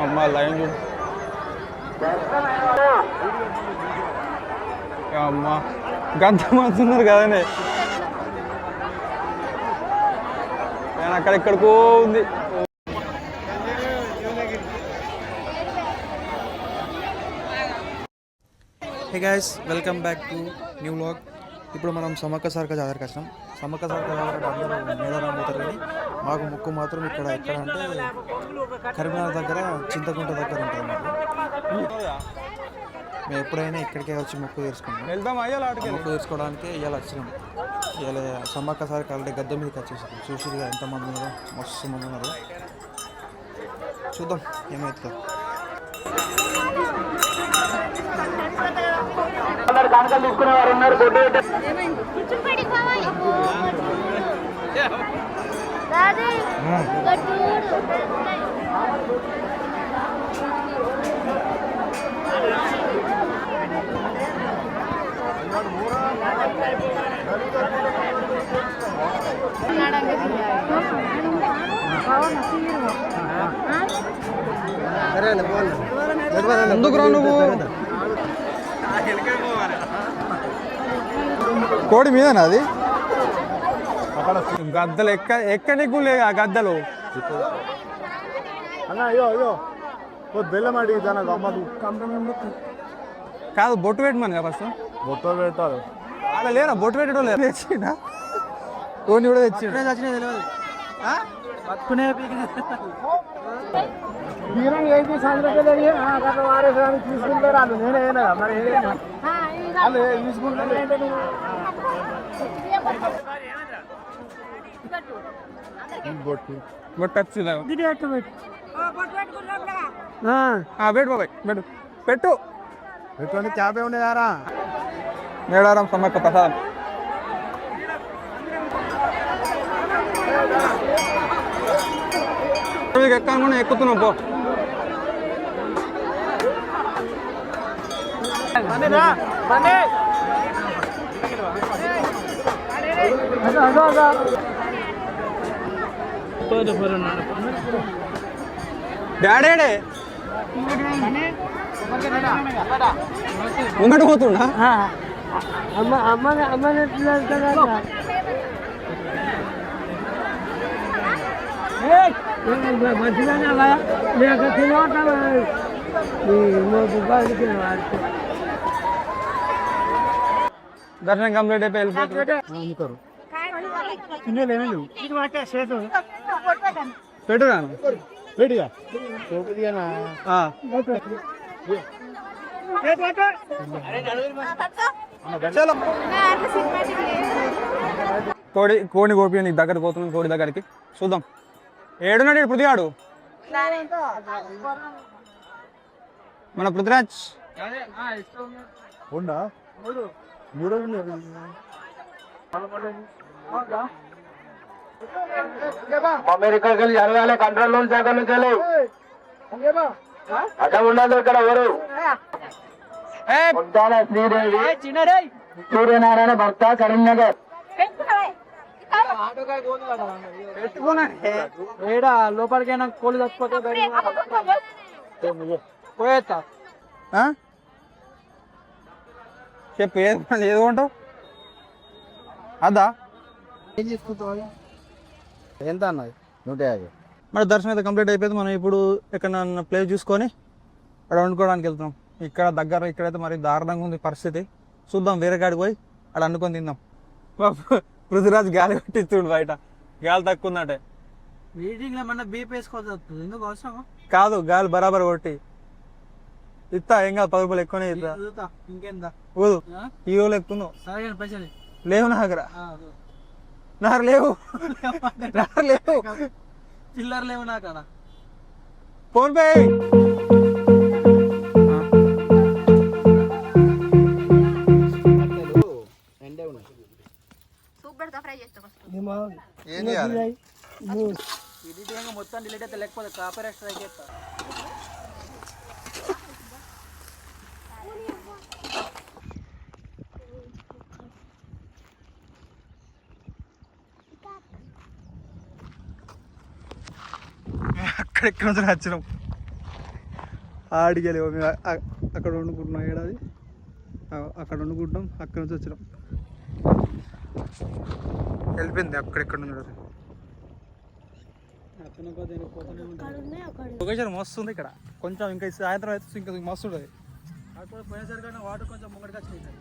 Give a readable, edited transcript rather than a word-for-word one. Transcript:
అమ్మ లైన్ చూడు. అమ్మ గంట మందున్నారు కదనే, నేను అక్కడెక్కడికో ఉంది. Hey guys, welcome back to new vlog. ఇప్పుడు మనం సమ్మక్క సారక్క జాతరకు వచ్చినాం. సమ్మక్క సారక్క జాతరకు అందరూ మేడారం పోతారు, కానీ మాకు ముక్కు మాత్రం ఎక్కడ అంటే కరీంనగర్ దగ్గర చింతకుంట దగ్గర ఉంటుంది మాకు. మేము ఎప్పుడైనా ఇక్కడికే వచ్చి మొక్కు తీర్చుకుంటాం. మొక్కు తీర్చుకోవడానికి ఇవాళ వచ్చినాం. ఇవాళ సమ్మక్క సారక్క ఆల్రెడీ గద్దె మీదకి వచ్చేసాం. చూసిగా ఎంతమంది ఉన్నారో, మస్తు మంది ఉన్నారు. చూద్దాం ఏమవుతుందో. కానుకలు తీసుకునే వారు ఉన్నారు. ఎందుకు రా నువ్వు? కోడి మీదనా అది? గద్దలు ఎక్కడికి లేదు ఆ గద్దలు. అన్న అయ్యో అయ్యో బెల్లం అడిగి దానికి అమ్మదు కాదు, బొట్టు పెట్టమని కదా ఫస్ట్. బొట్టు పెడతారు అలా లేనా? బొట్టు పెట్టడం లేదు. తెచ్చిందా? కోడిని కూడా తెచ్చిండు. తీసుకుంటారు నేనే మరి బొట్టు వచ్చిందా? పెట్టు బాబాయ్, పెట్టు పెట్టు పెట్టుకొని చేపే ఉండేదారా. మేడారం సమ్మక్క ప్రసాదం. ఎక్కకుండా ఎక్కుతున్నాం పో. డాడీ ముంగట పోతుండా? దర్శనం కంప్లీట్ అయిపోయి వెళ్ళిపోతారు. పెట్టురాను కోడిని కోపి నీకు దగ్గర పోతున్నాను. కోడి దగ్గరికి చూద్దాం. ఏడున్నాడు పృథ్వీగాడు, మన పృథ్వీరాజ్. మీరు ఇక్కడికి వెళ్ళి జరగాలి. కంట్రోల్ రూమ్ శాఖ నుంచి వెళ్ళి అక్కడ ఉండాలి. ఇక్కడ ఎవరు ముద్దాల శ్రీదేవి సూర్యనారాయణ భర్త కరీంనగర్. ఏడా లోపలికైనా కోళ్ళు చచ్చిపోతే పోయేస్తా. చెప్పు ఏదో ఉంటావు. అదా ఏం చేసుకుంటావు? ఎంత అన్నది? 150. మన దర్శనం అయితే కంప్లీట్ అయిపోయింది. మనం ఇప్పుడు ఎక్కడ ప్లేస్ చూసుకొని అక్కడ వండుకోవడానికి వెళ్తున్నాం. ఇక్కడ దగ్గర ఇక్కడైతే మరి దారుణంగా ఉంది పరిస్థితి. చూద్దాం, వేరే కాడికి పోయి అక్కడ వండుకొని తిందాం. పృథ్వీరాజ్ గాలి కొట్టిస్తుడు బయట. గాలి తక్కువ ఉందంటే బీప్ వేసుకోవచ్చు. ఎందుకు అవసరమా? కాదు, గాలి బరాబర్ కొట్టి ఇస్తా. ఏం కాదు, 10 రూపాయలు ఎక్కువనే ఇస్తా. ఇంకెంత ఊదు ఈ రోజులు ఎక్కుతున్నావు. సరే పైసలు లేవు నా దగ్గర. నాకు లేవు, నాకు లేవు, చిల్లర లేవు నా కాడ. Phone pay. మొత్తం డిలీట్ అయితే లేకపోతే కాపీరైట్ స్ట్రైక్ చేస్తా. ఎక్కడెక్కడ నుంచి వచ్చినాం ఆడికి వెళ్ళి మేము అక్కడ వండుకుంటున్నాం ఏడాది అక్కడ వండుకుంటాం అక్కడ నుంచి వచ్చినాం వెళ్ళిపోయింది అక్కడెక్కడ నుంచి లొకేషన్ మస్తు ఉంది ఇక్కడ కొంచెం ఇంకా సాయంత్రం అయితే ఇంకా మస్తు ఉంటుంది అక్కడ పోయేసరికన్నా వాటర్ కొంచెం ముంగడికి వచ్చినాయి